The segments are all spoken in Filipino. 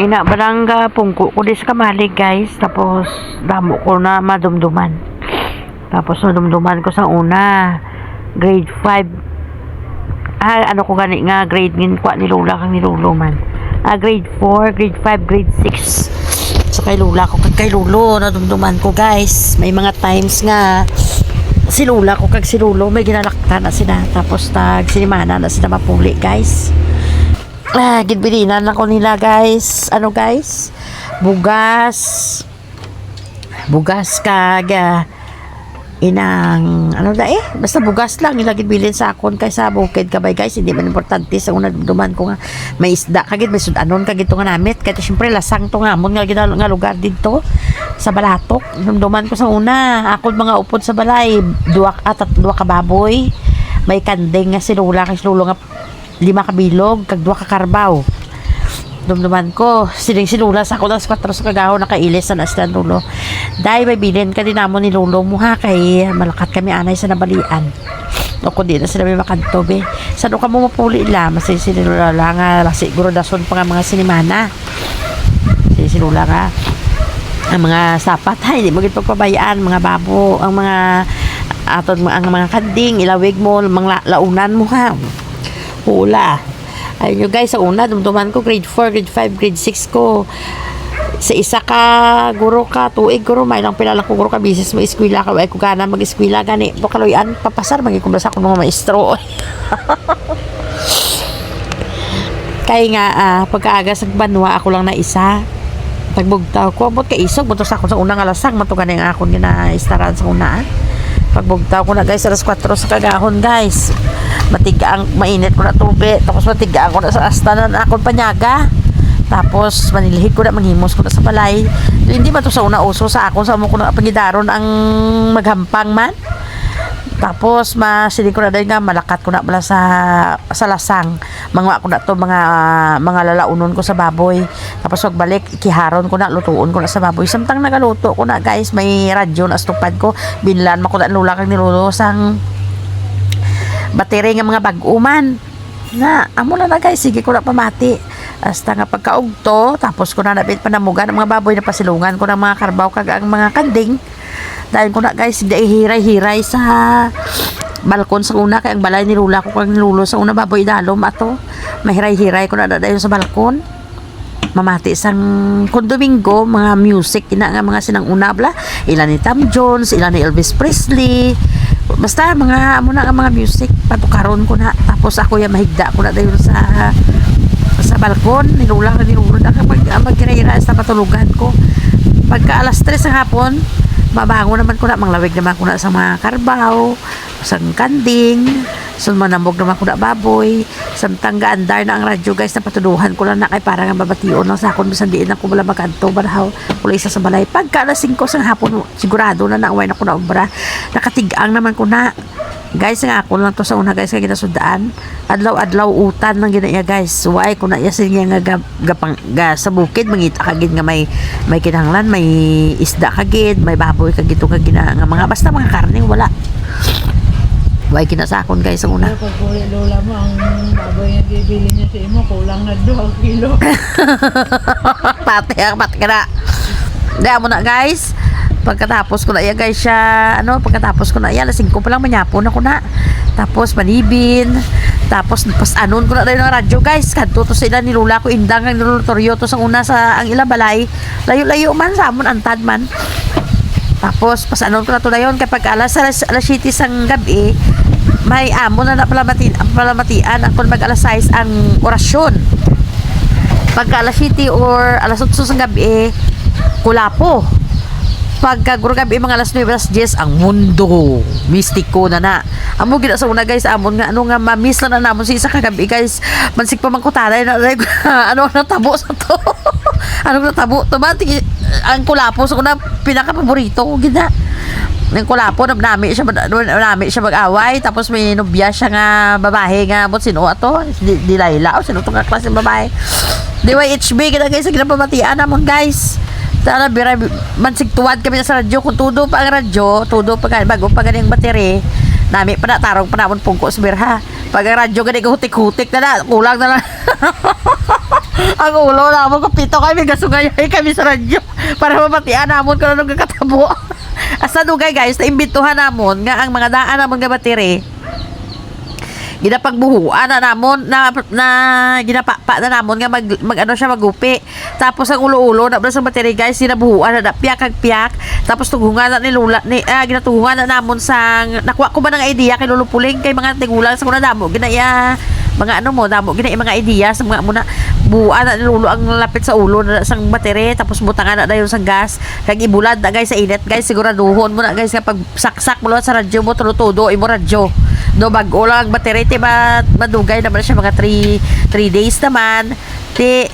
ina barangga pungko ko dis kamalig guys, tapos damo ko na madumduman, tapos nadumduman ko sa una grade 5, ano ko gani nga grade ngin kwa ni Lola kang ni Lolo man, grade 4, grade 5, grade 6 so kay Lola ko kag kay Lolo nadumduman ko guys. May mga times nga si Lola ko kag si Lolo may ginalakta na sila, tapos tag sinimana na sila mapuli guys. Ginbilinan lang ko nila guys, ano guys, bugas kag inang ano da basta bugas lang nila ginbilin sa akon kaysa bukid kabay guys. Hindi man importante sa una duman ko nga may isda kagid, may sudanon kagid to nga namit kay syempre lasang to nga amon nga nga lugar dito sa Balatok. Duman ko sa una akon mga upod sa balay, duwa ka baboy, may kandeng nga si Lola kay Lolo nga 5 kabilog kag 2 ka karbaw. Dumduman ko siling si Lola sa ako ng 4 sa kagaho nakailis na sila Lolo. Dahil may bilin ka din namo ni Lolo mo ha, kay malakat kami anay sa nabalian. O kundi na sila may makanto be. Saan ka mo mapuli la? Masisi ni Lola nga siguro dason pa nga mga sinimana. Si Lola nga ang mga sapat ha, hindi mo gito pabayaan mga babo, ang mga aton ang mga kanding ilawig mo, mga launan mo ha. Hula. Ayun nyo guys, sa una, dumduman ko grade 4, grade 5, grade 6 ko. Sa isa ka, guro ka, tuig guro, may lang pilalang ko guro ka, bisis mo eskwila ka, ay ko gana mag-eskwila, gani, kaloyan, papasar, magikumbasa ko mga maestro. Kaya nga, pagkaaga sa banwa, ako lang na isa. Pagbugtaw ko, abot ka isog, buto sa ako sa unang alasang, matugan na yung akong gina-istaran sa una. Pagbugtaw ko na guys, alas 4 sa kagahon guys. Matigaan, mainit ko na tubig, tapos matigaan ko na sa astanan akong panyaga, tapos manilhig ko na, manghimos ko na sa balay. So, hindi ba to sa una uso sa ako, sa mo ko na pangidaron ang maghampang man. Tapos masiling ko na dahil nga malakat ko na pala sa lasang, mga ko na to mga lalaunon ko sa baboy. Tapos pagbalik ikiharon ko na, lutuon ko na sa baboy. Samtang nagaluto ko na guys, may radyo na stupad ko, binlan mako na Lola kang nilulo sang battery nga mga bag-uman na amo na guys, sige ko na pamati hasta nga pagkaugto. Tapos ko na nabit panamugan ang mga baboy na pasilungan ko ng mga karbaw kag ang mga kanding. Dahil ko na guys, hindi hiray-hiray sa balkon sa una, kaya ang balay ni Lola ko kang nilulo sa una baboy dalom ato, mahiray-hiray ko na dahil sa balkon. Mamati sang kung Domingo, mga music ina nga mga sinang una bla, ilan ni Tom Jones, ilan ni Elvis Presley, basta mga muna nga mga music patukaron ko na. Tapos ako ya mahigda ko na dahil sa balkon ni Lola na na kapag magkira-ira sa patulugan ko. Pagka alas 3 ng hapon, mabango naman ko na, manglawig naman ko na sa mga karbaw, sa kanding, so manambog naman ko na baboy. Samtang gaandar na ang radyo guys, na patuduhan ko lang na kay parang babation lang sa akon, bisan diin ako wala makanto balahaw kula isa sa balay. Pagka alas 5 sa hapon, sigurado na naaway na ko na obra, nakatigang naman ko na guys. Nga ako lang to sa una guys, kaya ginasudaan adlaw-adlaw utan ng ginaya guys. Why ko na yasin nga gapang sa bukid, mangita kagid nga may kinahanglan, may isda kagid, may baboy kagid to kag nga mga basta mga karne wala. Why kinasakon guys sa una. Pag Lola mo ang baboy nga bibili niya sa imo, kulang na 2 kilo. pati ka na. Dahil mo na guys, pagkatapos ko na iya guys siya, pagkatapos ko na iya, alas 5 pa lang manyapon ako na. Tapos manibin, tapos pas anon ko na tayo ng radyo guys, kadto to sila ni Lola ko, indang ang nilutoryo to sa una sa ang ilabalay, layo-layo man sa amon antad man. Tapos pas anon ko na to na yun, kapag alas 7 sang gabi, may amon na palamatian ako mag alas 6 ang orasyon. Pagka alas 7 or alas 8 sang gabi, kulapo. Pagka gabi mga alas 9, alas 10 ang mundo mistiko na amo gina sa una guys. Amon nga mamiss na namon si isa kagabi guys, mansik pa man ko taray na natabo sa to. Natabo to ba ang kulapo sa una, pinaka paborito ko gina ng kulapo. Nami siya mag-away, tapos may nobya siya nga babae nga bot sino ato, di Laila o sino to nga klase ng babae, DYHB gina guys, sa ginapamatian namon guys. Tara bira mansig tuwad kami sa radyo, kung tudo pa ang radyo, bago pa ganing battery nami pa na tarong pa namon pungko sa birha. Pag ang radyo gani hutik-hutik na kulang na lang. Ang ulo na mo kapito kami gasugayay kami sa radyo para mapatian namon kung anong kakatabo. Asa dugay guys, naimbituhan namon nga ang mga daan namon nga bateri ginapagbuhuan na namon na ginapapa na namon nga mag ano siya magupi. Tapos ang ulo-ulo na sa battery guys ginabuhuan na piyak kag piyak. Tapos tugungan na ni lula ni ginatugungan na namon sang nakuha ko ba ng idea kay lulupuling kay mga tigulang sa kuna damo ginaya mga ano mo damo ginaya mga idea sa mga muna buuan na ni lulo ang lapit sa ulo na sang battery. Tapos butangan na dayon sang gas kag ibulad na guys sa init guys siguraduhon mo na guys kapag saksak mo lang sa radyo mo tulo-todo imo radyo no bag-o lang ang battery ti madugay naman siya mga 3 days naman ti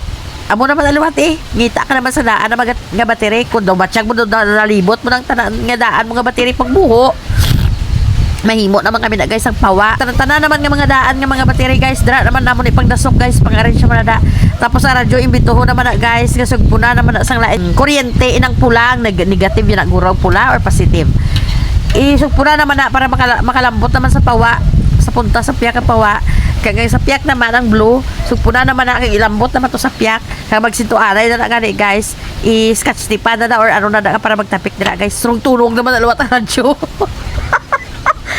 amo naman aluwat ngita ka naman sa daan na nga battery kun daw matsyag mo daw nalibot mo ng tanan nga daan mo nga battery pagbuho mahimo naman kami na guys ang pawa tanan naman nga mga daan nga mga battery guys dra naman namon ipangdasok guys pang-arrange naman na tapos sa radyo imbituho naman na guys kasi puna naman na sang lain kuryente inang pula ang negative yun ang guraw pula or positive isugpuna naman na para makalambot naman sa pawa sa punta sa piyak ang pawa kaya sa piyak naman ang blue sugpuna naman na ilambot naman to sa piyak kaya magsinto aray na gani guys i-scotch tipa na or ano na para magtapik na guys strong tulong naman aluwat ang radyo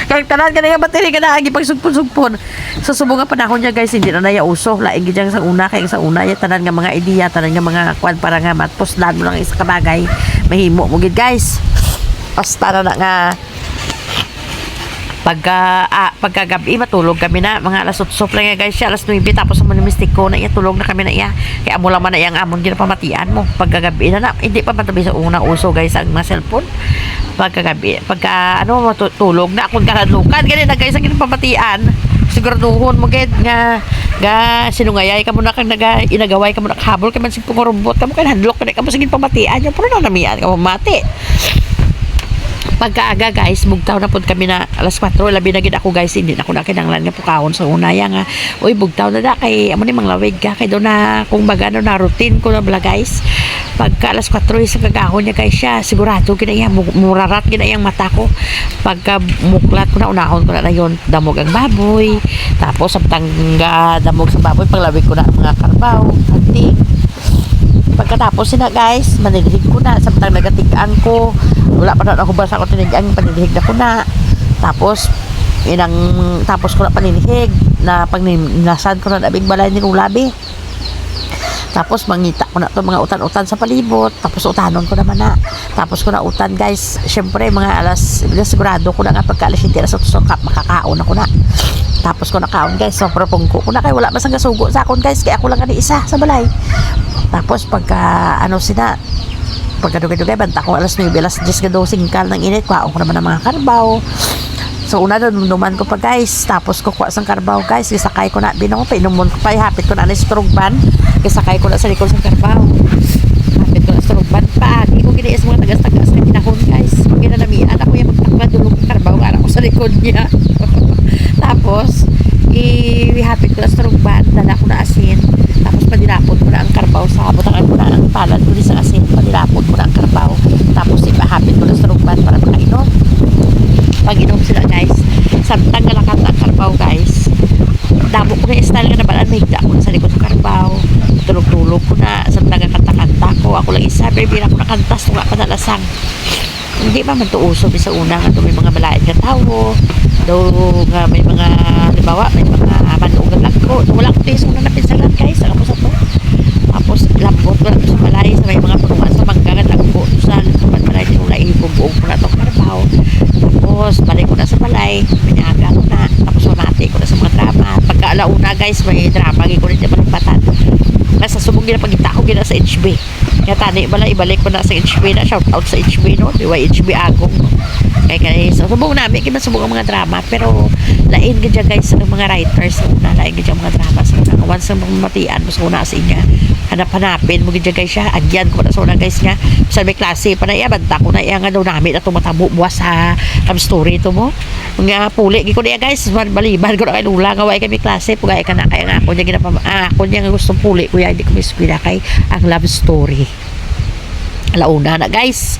kaya tanan ka na nga battery ka na agi pagsugpon-sugpon sa subong nga panahon niya guys hindi na nayauso laing gidyang sa una kaya sa una ya tanan nga mga idea tanan nga mga kwan para nga matpuslan mo lang isa kabagay mahimo mo gid guys basta na nga pagkagabi matulog kami na mga alas 8 lang guys siya alas 9 tapos mo ni mistiko na iya tulog na kami na iya kaya amo lang man na iyang amon ginapamatian mo pagkagabi na hindi pa matabi sa unang uso guys ang mga cellphone pagkagabi pagka ano matulog na akong karadlukan gani na guys ang ginapamatian siguraduhon mo gid nga sinungayay ka mo na kang inagaway ka mo na habol ka man sig pungurubot ka mo kay handlok ka mo sige pamatian yo pero na namian ka mo mati pagkaaga guys bugtaw na pud kami na alas 4 labi na gid ako guys hindi na ako nakinanglan nga pukawon sa unaya nga uy bugtaw na da kay amo ni manglawig ka kay do na kung bagano na routine ko na bala guys pagka alas 4 sa kagahon niya guys siya sigurado kinaya murarat ginayang mata ko pagka muklat ko na unahon ko na yon damog ang baboy tapos samtang damog sa baboy paglawig ko na ang mga karbaw hunting pagkatapos sina guys manilhig ko na samtang nagatigaan ko wala pa na ako basa ko tinigang panilhig na ko na tapos tapos ko na panilhig na pag ninasan ko na nabig balay ni Ulabi tapos mangita ko na to mga utan-utan sa palibot tapos utanon ko naman na tapos ko na utan guys syempre mga alas sigurado ko na nga pagka alas 7 sa tusok makakaon ako na tapos ko na kaon guys so propongko ko na kay wala masang gasugo sa akon guys kaya ako lang ani isa sa balay tapos pagka ano sina pagkadugay-dugay banta ko alas 9 alas 10 gado singkal ng init kwaon ko naman ng mga karbaw so una duman ko pa guys tapos kukuha sang karbaw guys isakay ko na binong pa inumon ko pa hapit ko na strong ban isakay ko na sa likod sang karbaw hapit ko na strong ban pa di ko giniis mga tagas-tagas na pinahon guys ginanamian ako yung magtakla dulong karbaw nga ako sa likod niya tapos ihapit ko na strong ban dala ko na asin tapos padilapot ko na ang karbaw sa butangan ko na ang palad ko sa asin padilapot ko na ang karbaw tapos ipahapit ko na strong ban para makainom pag inom sila guys samtang galakat ang karbaw guys damo ko na style nga nabalaan mahigda ko na sa likod sa karbaw tulog-tulog ko na samtang kanta-kanta ko ako lang isa baby na ko nakantas nga panalasang hindi pa man to uso sa una nga may mga malain nga tao daw nga may mga halimbawa may mga manugang lang ko wala ko tayo una na pinsalan guys ako sa to tapos lambot ko na sa balay sa may mga punungan sa manggangan lang ko sa balay din wala ibubuog ko na itong karbaw tapos balik ko na sa balay pinyaga ko na tapos mamati ko na sa mga drama pagka alauna guys may drama ko rin na malipatan nasa subong ginapagita ko gina sa HB kaya tani bala ibalik ko na sa HB na shout out sa HB no diwa HB agong no kaya so subong namin kaya subong ang mga drama pero lain gadya guys ang mga writers na lain gadya ang mga drama sa una once na mamatian mo sa una sa inya hanap-hanapin mo gadya guys siya agyan ko na sa una guys nga sa may klase pa na iya banta ko na iya nga daw namin at tumatabo buwas sa love story to mo nga puli ko na iya guys baliban ko na kay Lula nga way kami klase pugay ka na kaya nga ako niya ako niya nga gustong puli kuya hindi ko miskwila kay ang love story alauna na guys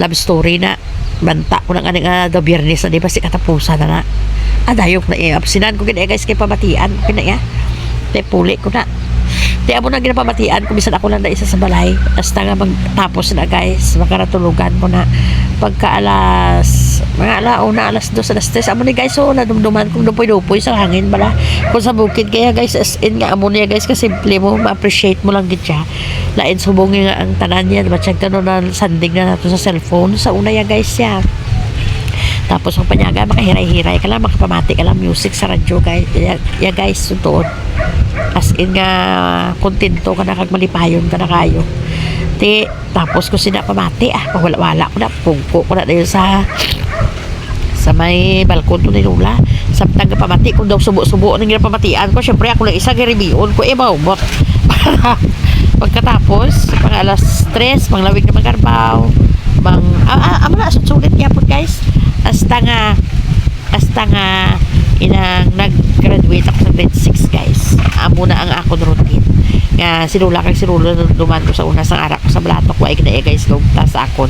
love story na banta ko na nga daw biyernes na di ba si katapusan na dayok na absinan ko gina guys kay pamatian kina ya te puli ko na Di amo na ginapamatian kung bisan ako lang na isa sa balay. Hasta nga magtapos na guys, makaratulugan ko na pagka mga alauna, alas 2, alas 3. Amo ni guys, so nadumduman kung dupoy-dupoy sa hangin bala. Kung sa bukid kaya guys, as in nga amo niya guys, kasi simple mo, ma-appreciate mo lang gid siya. Lain subongin nga ang tanan niya, matsyag ka na sanding na nato sa cellphone. Sa una ya guys ya. Tapos ang panyaga, makahiray-hiray ka lang, makapamati ka lang music sa radyo guys. Ya guys, tutuon. As in nga, kontento ka na, kag malipayon ka na kayo. Tapos ko sinapamati, pag wala-wala ko na, pungko ko na dahil sa may balkon to ni Lola. Samtang pamati, kung daw subo-subo nang ginapamatian ko, syempre ako lang isa, garibiyon ko, maumot. Pagkatapos, pang alas 3, panglawig na magkarbaw, amo na, sulit niya po guys. Hasta nga inang nag-graduate ako sa grade 6 guys. Amo na ang akong routine. Nga sinula kang sinulo duman ko sa una sang arak ko sa balatok wa ikna guys gugta sa akon.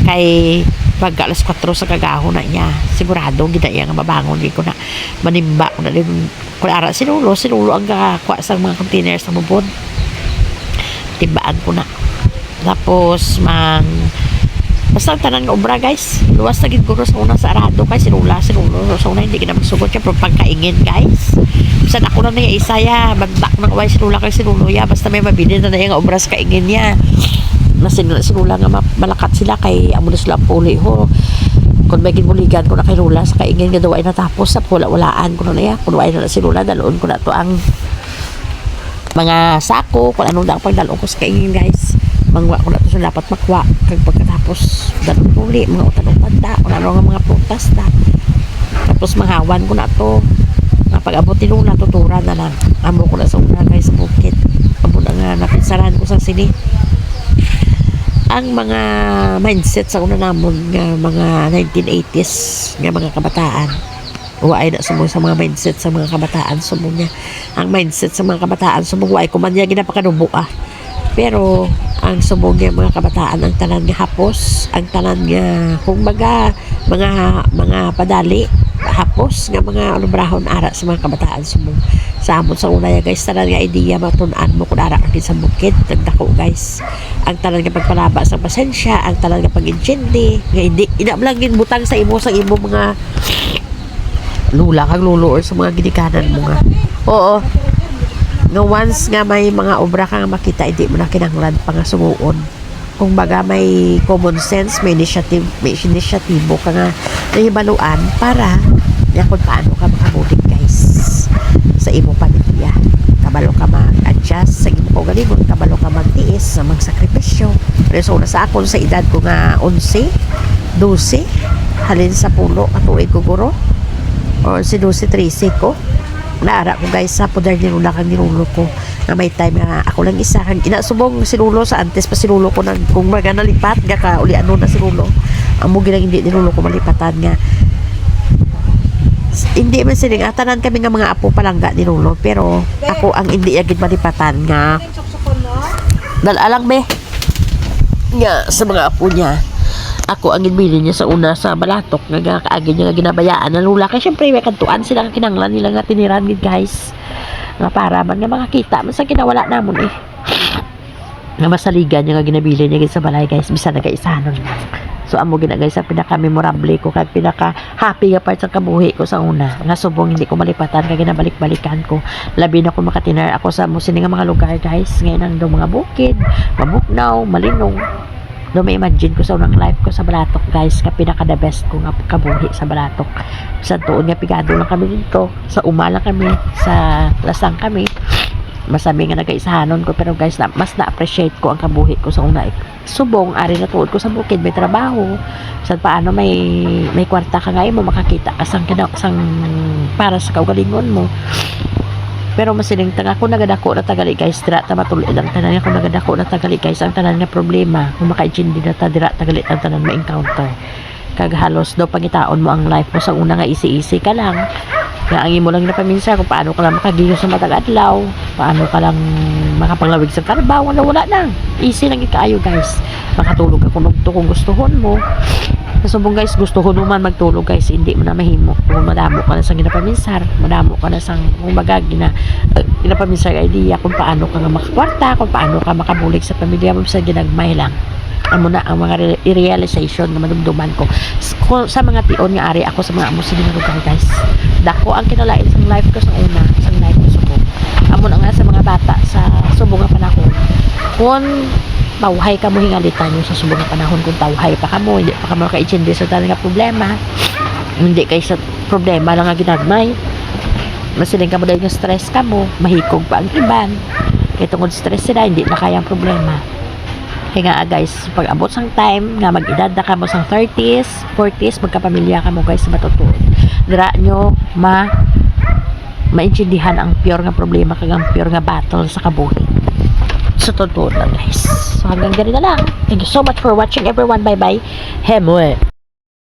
Kay pag alas 4 sa kagahon na niya, sigurado gid iya nga mabangon di ko na manimba ko na din kun ara sinulo ang kuha sa mga container sa bubod. Tibaan ko na. Tapos basta ang tanan nga obra guys, luwas na gid ko sa una sa arado kay sinulo sa una hindi kita magsugot siya pero pagkaingin guys. Bisan ako na niya isaya bagdak nang way sinulo kay sinulo ya basta may mabili na nga obra sa kaingin niya. Na sinula nga malakat sila kay amo na sila puli ho. Kung may gibuligan ko na kay Lula sa kaingin nga daw ay natapos sa wala-walaan ko na niya. Kung ay na sinula daloon ko na to ang mga sako kung anong daang pagdalon ko sa kaingin guys. Mangwa ko na ito sa dapat makwa kag pagkatapos dalon uli mga utan-utan da kung ano nga mga prutas da tapos manghawan ko na ito pag-abot ni Lula tuturan na lang amo ko na sa una guys sa bukid amo na nga napinsaran ko sa sini ang mga mindset sa una namon nga mga 1980s nga mga kabataan ay na sumo sa mga mindset sa mga kabataan sumo niya ang mindset sa mga kabataan sumo ay kumanya ginapakanubo pero ang subong nga mga kabataan ang tanan nga hapos ang tanan nga kung mga padali hapos nga mga alubrahon ara sa mga kabataan subong sa amon sa una ya guys tanan nga idea matun-an mo kun ara kag sa bukid nagdako guys ang tanan nga pagpalaba sa pasensya ang tanan nga pag-intindi nga hindi ina lang gin butang sa imo mga lula kag lolo or sa mga ginikanan mo nga oo nga once nga may mga obra kang makita hindi mo na kinahanglan pa nga sumuon kung baga may common sense may inisyatibo ka nga nahibaluan para nga kung paano ka makabuti guys sa imo pamilya kabalo ka mag-adjust sa imo kaugalingon kabalo ka magtiis sa magsakripisyo pero so sa akon sa edad ko nga 11 12 halin sa pulo katuig ko guro o si 12 13 ko naara ko guys sa poder ni Lula kang ninulo ko na may time na ako lang isa kang inasubong si Lulo sa antes pa si Lulo ko nang kung maga nalipat nga ka uli ano na si Lulo ang mugi lang hindi ni Lulo ko malipatan nga hindi man siling tanan kami nga mga apo palangga ni Lulo pero ako ang hindi agad malipatan nga dalalang be nga sa mga apo niya ako ang inbili niya sa una sa balatok nga kaagin niya nga ginabayaan na Lula kaya syempre may kantuan sila nga kinanglan nila nga tiniran guys nga para man nga makakita man sa kinawala namon nga masaligan niya nga ginabili niya sa balay guys bisan nagaisanon so amo gina guys ang pinaka memorable ko kag pinaka happy nga part sa kabuhi ko sa una nga subong hindi ko malipatan kag ginabalik-balikan ko labi na ko makatinar ako sa musini nga mga lugar guys ngayon ang mga bukid mabuknaw malinong do may imagine ko sa unang life ko sa Balatok guys ka pinaka the best ko nga kabuhi sa Balatok sa tuon nga pigado lang kami dito sa umala kami sa lasang kami masami nga nagaisahanon ko pero guys mas na-appreciate ko ang kabuhi ko sa una subong ari na tuod ko sa bukid may trabaho sa paano may kwarta ka nga mo makakita asang para sa kaugalingon mo pero masiling taga ko nagadako na tagali guys dira ta matulid ang tanan ko nagadako na tagali guys ang tanan nga problema kung maka-intindi na ta dira tagali ang tanan ma-encounter kag halos daw pangitaon mo ang life mo sa una nga isi-isi ka lang nga ang imo lang na paminsa kung paano ka lang makagiyo sa matag adlaw paano ka lang makapanglawig sa trabaho wala na easy lang ikaayo guys makatulog ka kung gustuhon mo Nasubong guys, gusto ko naman magtulog guys, hindi mo na mahimo. Kung madamo ka na sa ginapaminsar, madamo ka na sa kumbaga ginapaminsar idea kung paano ka nga makakwarta, kung paano ka makabulig sa pamilya mo sa ginagmay lang. Amo na ang mga realization na madumduman ko sa mga tion nga ari ako sa mga amo sa lugar guys. Dako ang kinalain sa life ko sa una, sa life ko subong. Amo na nga sa mga bata sa subong nga panahon. Kung tawhay ka mo hingalitan nyo sa subong nga panahon, kung tawhay pa ka mo, hindi pa ka mo makaitsindi sa talaga problema, hindi kay sa problema lang nga ginagmay, masiling ka mo dahil yung stress ka mo, mahikog pa ang iban, kaya tungkol stress sila, hindi na kaya ang problema. Kaya nga guys, pag abot sang time nga mag-edad na ka mo sang 30s, 40s, magkapamilya ka mo guys, matutuon. Dira nyo maintindihan ang pure nga problema kag ang pure nga battle sa kabuhi. Sa totoo lang guys. So hanggang ganito na lang. Thank you so much for watching everyone. Bye bye. Hemwe.